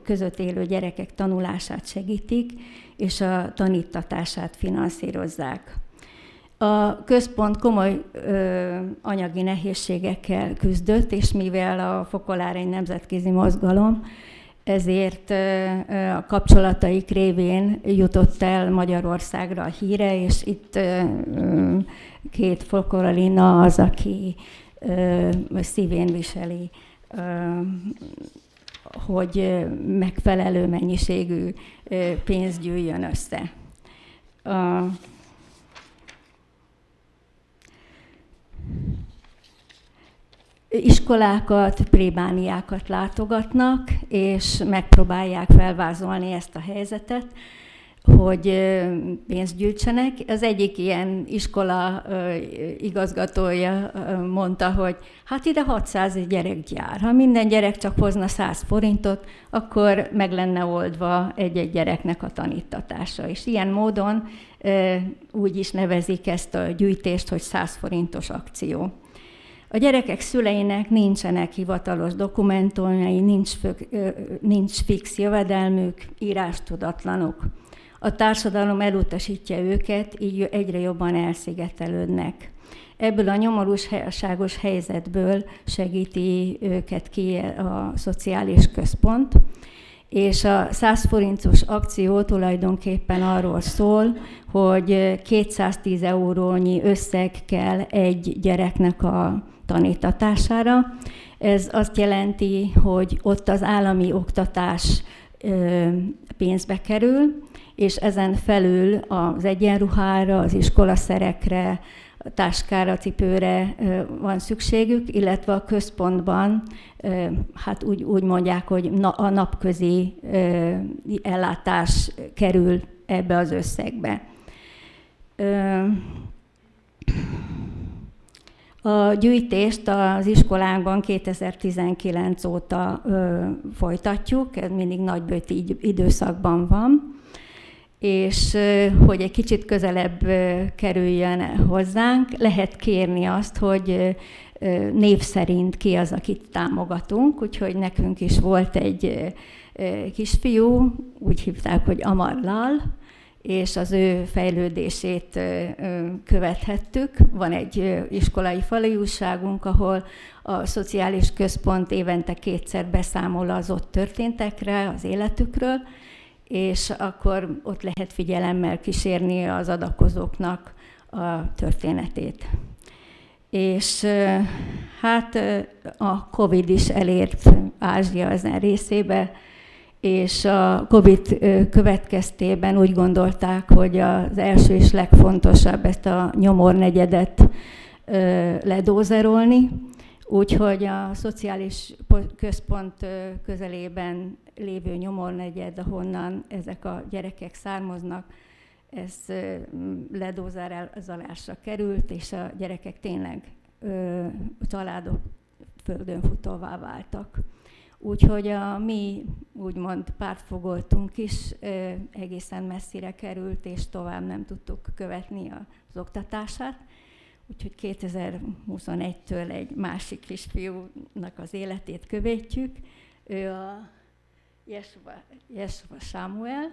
között élő gyerekek tanulását segítik, és a tanítatását finanszírozzák. A központ komoly anyagi nehézségekkel küzdött, és mivel a Fokolár egy nemzetközi mozgalom, ezért a kapcsolataik révén jutott el Magyarországra a híre, és itt két Fokolarina az, aki szívén viseli, hogy megfelelő mennyiségű pénz gyűjjön össze. Iskolákat, plébániákat látogatnak, és megpróbálják felvázolni ezt a helyzetet, hogy pénzt gyűjtsenek. Az egyik ilyen iskola igazgatója mondta, hogy hát ide 600 gyerek jár. Ha minden gyerek csak hozna 100 forintot, akkor meg lenne oldva egy-egy gyereknek a tanítatása. És ilyen módon úgy is nevezik ezt a gyűjtést, hogy 100 forintos akció. A gyerekek szüleinek nincsenek hivatalos dokumentumai, nincs fix jövedelmük, írástudatlanok. A társadalom elutasítja őket, így egyre jobban elszigetelődnek. Ebből a nyomorúságos helyzetből segíti őket ki a szociális központ, és a 100 forintos akció tulajdonképpen arról szól, hogy 210 eurónyi összeg kell egy gyereknek a tanítatására. Ez azt jelenti, hogy ott az állami oktatás pénzbe kerül, és ezen felül az egyenruhára, az iskolaszerekre, a táskára, cipőre van szükségük, illetve a központban, hát úgy mondják, hogy a napközi ellátás kerül ebbe az összegbe. A gyűjtést az iskolánkban 2019 óta folytatjuk, ez mindig nagybőti időszakban van, és hogy egy kicsit közelebb kerüljön hozzánk, lehet kérni azt, hogy név szerint ki az, akit támogatunk, úgyhogy nekünk is volt egy kisfiú, úgy hívták, hogy Amar Lal, és az ő fejlődését követhettük. Van egy iskolai faluújságunk, ahol a szociális központ évente 2-szer beszámol az ott történtekre, az életükről, és akkor ott lehet figyelemmel kísérni az adakozóknak a történetét. És hát a Covid is elért Ázsia ezen részébe, és a Covid következtében úgy gondolták, hogy az első és legfontosabb ezt a nyomornegyedet ledózerolni, úgyhogy a szociális központ közelében lévő nyomornegyed, ahonnan ezek a gyerekek származnak, ez ledózerolásra került, és a gyerekek tényleg családok földönfutóvá váltak. Úgyhogy a mi úgymond pártfogoltunk is egészen messzire került, és tovább nem tudtuk követni az oktatását. Úgyhogy 2021-től egy másik kisfiúnak az életét követjük. Ő a Jesua Sámuel,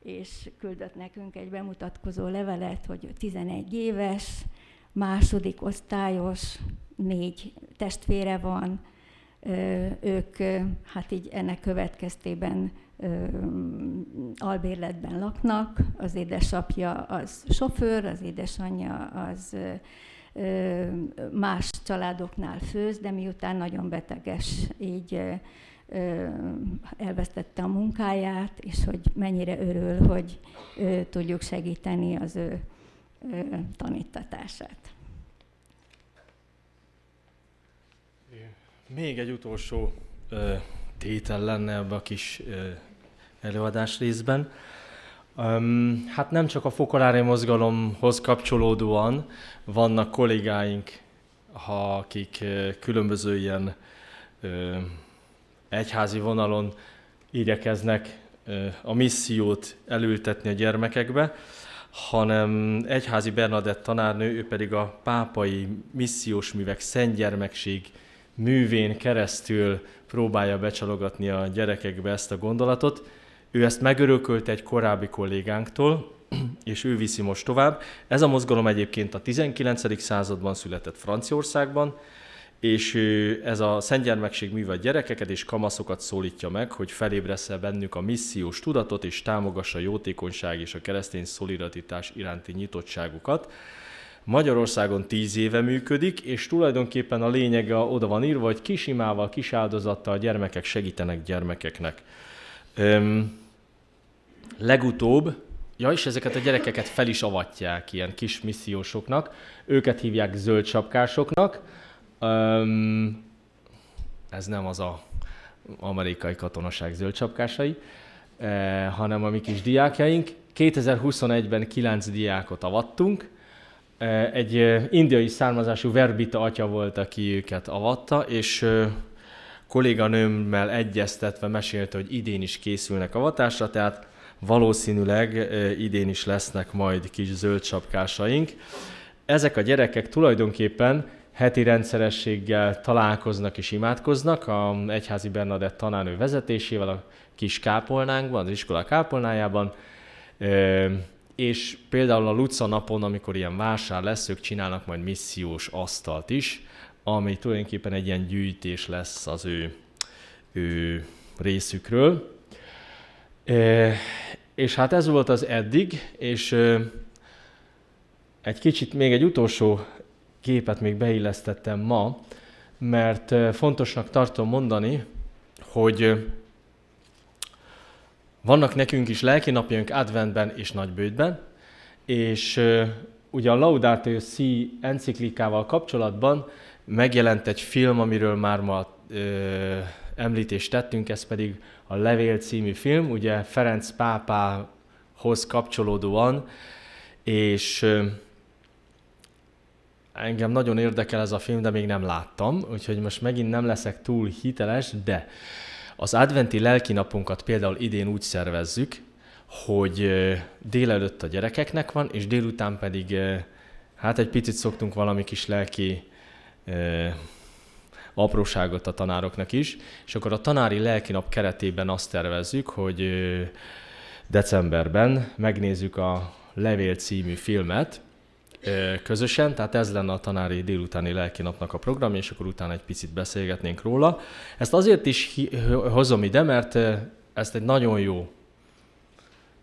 és küldött nekünk egy bemutatkozó levelet, hogy 11 éves, második osztályos, 4 testvére van. Ők hát így ennek következtében albérletben laknak, az édesapja az sofőr, az édesanyja az más családoknál főz, de miután nagyon beteges, így elvesztette a munkáját, és hogy mennyire örül, hogy tudjuk segíteni az ő tanítatását. Még egy utolsó tétel lenne ebbe a kis előadás részben. Hát nem csak a fokolári mozgalomhoz kapcsolódóan vannak kollégáink, akik különböző ilyen egyházi vonalon igyekeznek a missziót elültetni a gyermekekbe, hanem Egyházi Bernadett tanárnő, ő pedig a pápai missziós művek szentgyermekség művén keresztül próbálja becsalogatni a gyerekekbe ezt a gondolatot. Ő ezt megörökölte egy korábbi kollégánktól, és ő viszi most tovább. Ez a mozgalom egyébként a 19. században született Franciaországban, és ez a szentgyermekség műve a gyerekeket és kamaszokat szólítja meg, hogy felébressze bennük a missziós tudatot, és támogassa a jótékonyság és a keresztény szolidaritás iránti nyitottságukat. Magyarországon 10 éve működik, és tulajdonképpen a lényege oda van írva, hogy kis imával, kis áldozattal gyermekek segítenek gyermekeknek. Legutóbb, és ezeket a gyerekeket fel is avatják ilyen kis missziósoknak, őket hívják zöld sapkásoknak. Ez nem az az amerikai katonaság zöld sapkásai, hanem a mi kis diákjaink. 2021-ben 9 diákot avattunk. Egy indiai származású verbita atya volt, aki őket avatta, és kolléganőmmel egyeztetve mesélte, hogy idén is készülnek avatásra, tehát valószínűleg idén is lesznek majd kis zöld sapkásaink. Ezek a gyerekek tulajdonképpen heti rendszerességgel találkoznak és imádkoznak a Egyházi Bernadett tanárnő vezetésével a kis kápolnánkban, az iskola kápolnájában, és például a Luca napon, amikor ilyen vásár lesz, ők csinálnak majd missziós asztalt is, ami tulajdonképpen egy ilyen gyűjtés lesz az ő részükről. És hát ez volt az eddig, és egy kicsit még egy utolsó képet még beillesztettem ma, mert fontosnak tartom mondani, hogy vannak nekünk is lelkinapjaink adventben és nagybőjtben, és ugye a Laudato Si enciklikával kapcsolatban megjelent egy film, amiről már ma említést tettünk, ez pedig a Levél című film, ugye Ferenc pápához kapcsolódóan, és engem nagyon érdekel ez a film, de még nem láttam, úgyhogy most megint nem leszek túl hiteles, de az adventi lelkinapunkat például idén úgy szervezzük, hogy délelőtt a gyerekeknek van, és délután pedig hát egy picit szoktunk valami kis lelki apróságot a tanároknak is, és akkor a tanári lelkinap keretében azt tervezzük, hogy decemberben megnézzük a Levél című filmet közösen, tehát ez lenne a tanári délutáni lelkinapnak a programja, és akkor utána egy picit beszélgetnénk róla. Ezt azért is hozom ide, mert ezt egy nagyon jó,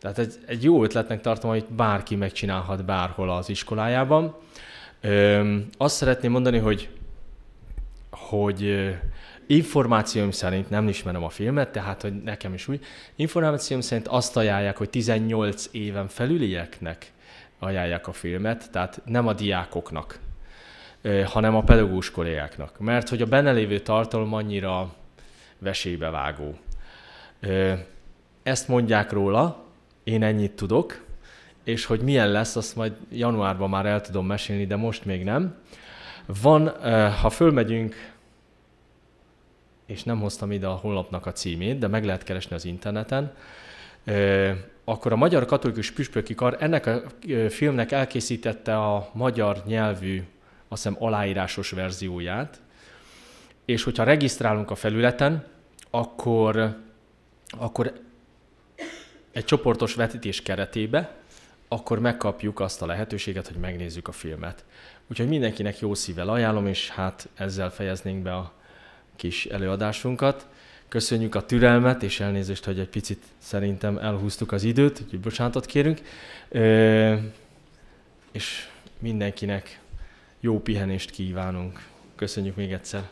tehát egy jó ötletnek tartom, amit bárki megcsinálhat bárhol az iskolájában. Azt szeretném mondani, hogy információim szerint, nem ismerem a filmet, tehát hogy nekem is úgy, információim szerint azt ajánlják, hogy 18 éven felülieknek ajánlják a filmet, tehát nem a diákoknak, hanem a pedagógus kollégáknak, mert hogy a benne lévő tartalom annyira vesélybevágó. Ezt mondják róla, én ennyit tudok, és hogy milyen lesz, azt majd januárban már el tudom mesélni, de most még nem. Van, ha fölmegyünk és nem hoztam ide a honlapnak a címét, de meg lehet keresni az interneten, akkor a Magyar Katolikus Püspöki Kar ennek a filmnek elkészítette a magyar nyelvű, azt hiszem, aláírásos verzióját, és hogyha regisztrálunk a felületen, akkor egy csoportos vetítés keretébe, akkor megkapjuk azt a lehetőséget, hogy megnézzük a filmet. Úgyhogy mindenkinek jó szívvel ajánlom, és hát ezzel fejeznénk be a kis előadásunkat. Köszönjük a türelmet, és elnézést, hogy egy picit szerintem elhúztuk az időt, úgyhogy bocsánatot kérünk. És mindenkinek jó pihenést kívánunk. Köszönjük még egyszer.